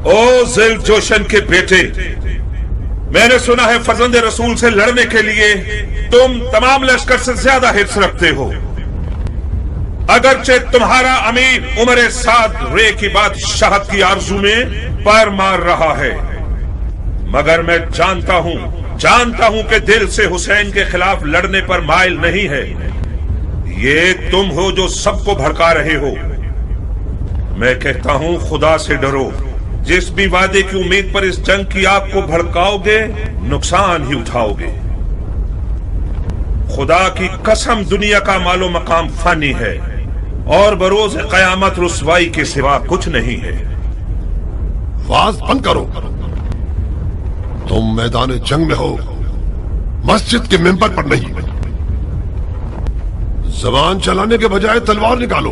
ओ जिल जोशन के बेटे, मैंने सुना है फजंद रसूल से लड़ने के लिए तुम तमाम लश्कर से ज्यादा हिर्स रखते हो। अगरचे तुम्हारा अमीर उमर साद रे की बात शाहत की आरजू में पैर मार रहा है, मगर मैं जानता हूं कि दिल से हुसैन के खिलाफ लड़ने पर माइल नहीं है। ये तुम हो जो सबको भड़का रहे हो। मैं कहता हूं खुदा से डरो। जिस भी वादे की उम्मीद पर इस जंग की आग को भड़काओगे, नुकसान ही उठाओगे। खुदा की कसम, दुनिया का मालो मकाम फानी है और बरोज कयामत रुसवाई के सिवा कुछ नहीं है। आवाज बंद करो। तुम मैदान जंग में हो, मस्जिद के मेंबर पर नहीं। जबान चलाने के बजाय तलवार निकालो।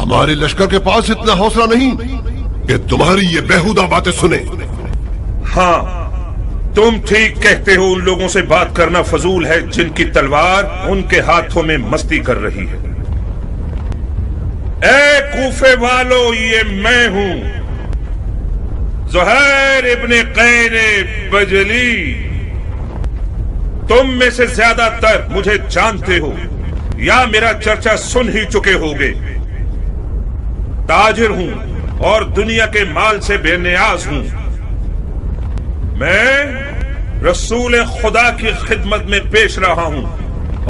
हमारे लश्कर के पास इतना हौसला नहीं कि तुम्हारी ये बेहुदा बातें सुने। हाँ, तुम ठीक कहते हो। उन लोगों से बात करना फजूल है जिनकी तलवार उनके हाथों में मस्ती कर रही है। ए कूफे वालों, ये मैं हूं, ज़ुहैर इब्ने क़ैन बजली। तुम में से ज्यादातर मुझे जानते हो या मेरा चर्चा सुन ही चुके होगे। ताजिर हूं और दुनिया के माल से बेनियाज हूं। मैं रसूल खुदा की खिदमत में पेश रहा हूं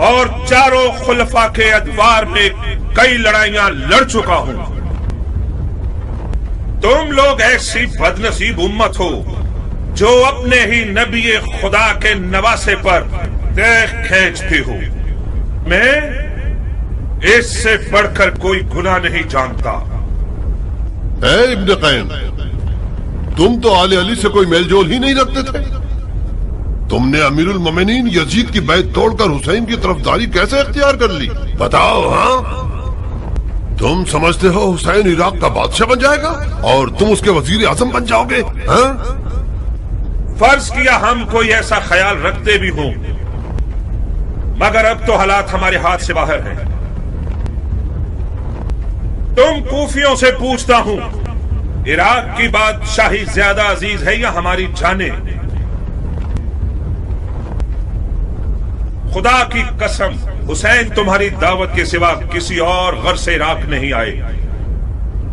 और चारों खुलफा के अदवार में कई लड़ाइयां लड़ चुका हूं। तुम लोग ऐसी बदनसीब उम्मत हो जो अपने ही नबी खुदा के नवासे पर देख खींचते हो। मैं इससे बढ़कर कोई गुनाह नहीं जानता। इब्न क़ैन, तुम तो आले अली से कोई मेलजोल ही नहीं रखते थे। तुमने अमीरुल मोमिनीन यजीद की बैत तोड़कर हुसैन की तरफदारी कैसे इख्तियार कर ली? बताओ। हाँ, तुम समझते हो हुसैन इराक का बादशाह बन जाएगा और तुम उसके वजीर आजम बन जाओगे? हाँ? फर्ज किया हम कोई ऐसा ख्याल रखते भी हो, मगर अब तो हालात हमारे हाथ से बाहर हैं। तुम कूफियों से पूछता हूं, इराक की बादशाही ज्यादा अजीज है या हमारी जाने? खुदा की कसम, हुसैन तुम्हारी दावत के सिवा किसी और गर्ज से इराक नहीं आए।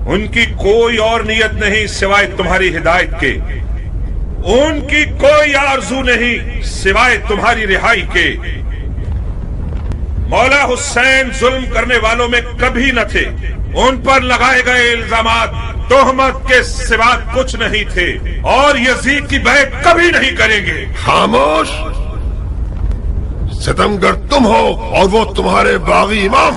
उनकी कोई और नियत नहीं सिवाय तुम्हारी हिदायत के। उनकी कोई आरजू नहीं सिवाय तुम्हारी रिहाई के। मौला हुसैन जुल्म करने वालों में कभी न थे। उन पर लगाए गए इल्जामात तोहमत के सिवा कुछ नहीं थे और यजीद की बैत कभी नहीं करेंगे। खामोश! सितमगर तुम हो और वो तुम्हारे बागी इमाम।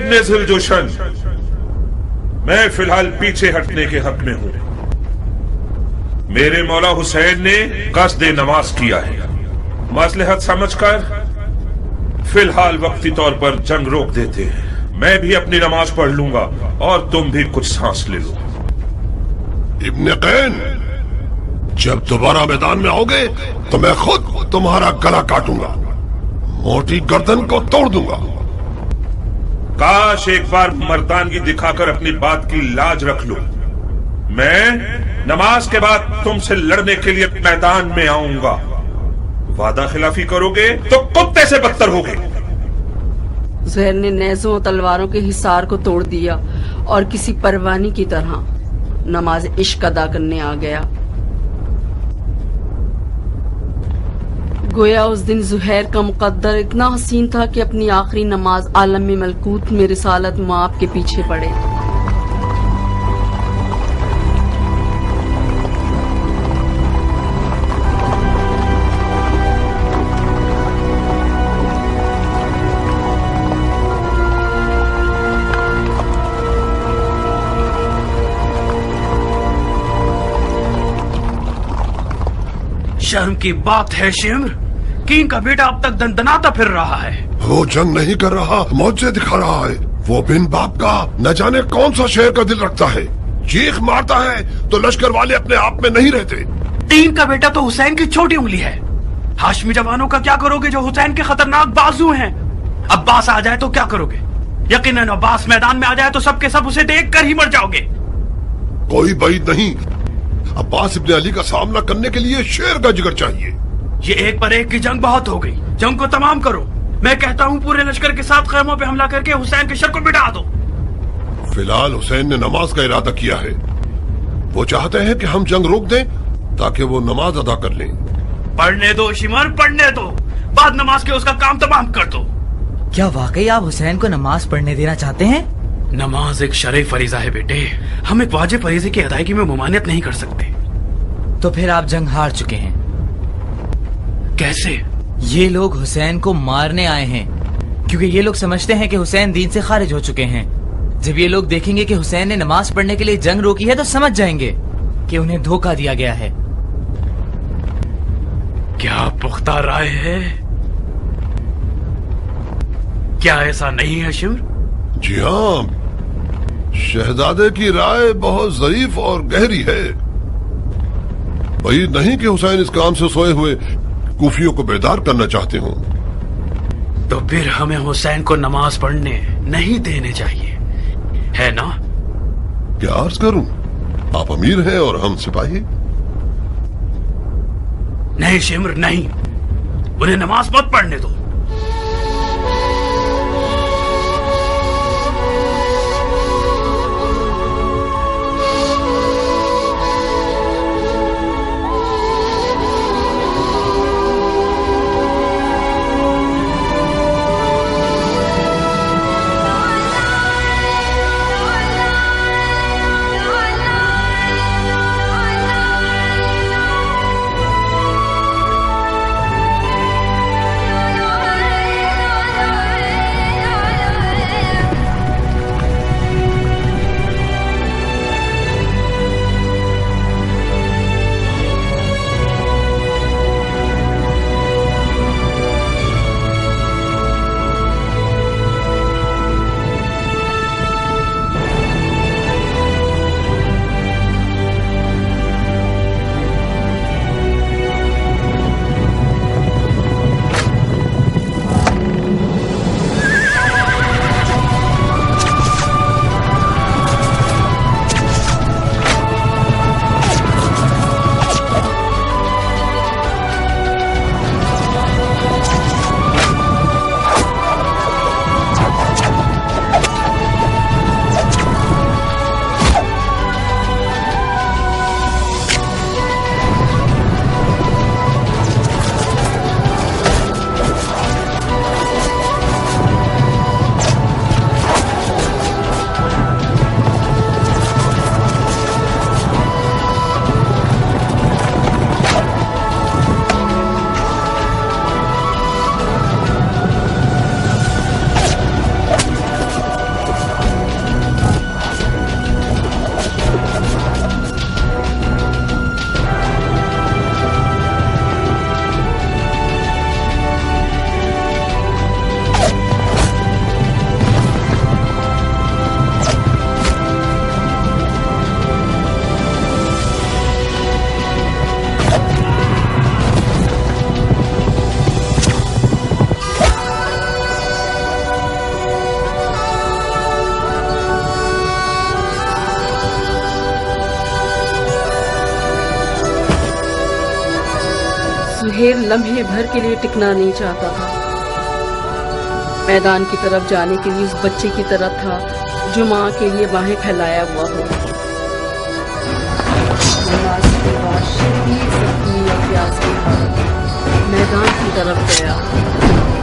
इब्ने जुल्जुशन, मैं फिलहाल पीछे हटने के हक में हूं। मेरे मौला हुसैन ने कस्दे नमाज किया है। मसलहत समझकर फिलहाल वक्ती तौर पर जंग रोक देते हैं। मैं भी अपनी नमाज पढ़ लूंगा और तुम भी कुछ सांस ले लो। इब्ने कैन, जब दोबारा मैदान में आओगे तो मैं खुद तुम्हारा गला काटूंगा, मोटी गर्दन को तोड़ दूंगा। काश एक बार मर्दानगी दिखाकर अपनी बात की लाज रख लो। मैं नमाज के बाद तुमसे लड़ने के लिए मैदान में आऊंगा। वादा खिलाफी करोगे तो कुत्ते से बदतर होगे। ज़ुहैर ने नेज़ों और तलवारों के हिसार को तोड़ दिया और किसी परवानी की तरह नमाज इश्क अदा करने आ गया। गोया उस दिन ज़ुहैर का मुकद्दर इतना हसीन था कि अपनी आखिरी नमाज आलम में मलकूत में रिसालत मुआब के पीछे पड़े। शर्म की बात है शिम्र, कीन का बेटा अब तक दंदनाता फिर रहा है। वो जंग नहीं कर रहा, मौजे दिखा रहा है। वो बिन बाप का न जाने कौन सा शेर का दिल रखता है। चीख मारता है तो लश्कर वाले अपने आप में नहीं रहते। कीन का बेटा तो हुसैन की छोटी उंगली है। हाशमी जवानों का क्या करोगे जो हुसैन के खतरनाक बाजू हैं? अब्बास आ जाए तो क्या करोगे? यकीनन अब्बास मैदान में आ जाए तो सबके सब उसे देख कर ही मर जाओगे। कोई बैद नहीं, अब्बास इब्ने अली का सामना करने के लिए शेर का जिगर चाहिए। ये एक पर एक की जंग बहुत हो गई, जंग को तमाम करो। मैं कहता हूँ पूरे लश्कर के साथ खैमों पे हमला करके हुसैन के शर को मिटा दो। फिलहाल हुसैन ने नमाज का इरादा किया है। वो चाहते हैं कि हम जंग रोक दें ताकि वो नमाज अदा कर लें। पढ़ने दो शिमर, पढ़ने दो। बाद नमाज के उसका काम तमाम कर दो। क्या वाकई आप हुसैन को नमाज पढ़ने देना चाहते हैं? नमाज एक शरई फरीजा है बेटे, हम एक वाजिब फरीजे की अदायगी में मुमानियत नहीं कर सकते। तो फिर आप जंग हार चुके हैं। कैसे? ये लोग हुसैन को मारने आए हैं क्योंकि ये लोग समझते हैं कि हुसैन दीन से खारिज हो चुके हैं। जब ये लोग देखेंगे कि हुसैन ने नमाज पढ़ने के लिए जंग रोकी है तो समझ जाएंगे कि उन्हें धोखा दिया गया है। क्या पुख्ता राय है? क्या ऐसा नहीं है शिमर? जी हाँ, शहजादे की राय बहुत ज़रीफ और गहरी है। वही नहीं कि हुसैन इस काम से सोए हुए कूफियों को बेदार करना चाहते हो। तो फिर हमें हुसैन को नमाज पढ़ने नहीं देने चाहिए, है ना? क्या अर्ज करूं, आप अमीर हैं और हम सिपाही। नहीं शिमर नहीं, उन्हें नमाज मत पढ़ने दो। ढेर लम्हे भर के लिए टिकना नहीं चाहता था। मैदान की तरफ जाने के लिए उस बच्चे की तरह था जो माँ के लिए बाहें फैलाया हुआ हो। नमाज के बाद शदीद प्यास के बाद मैदान की तरफ गया।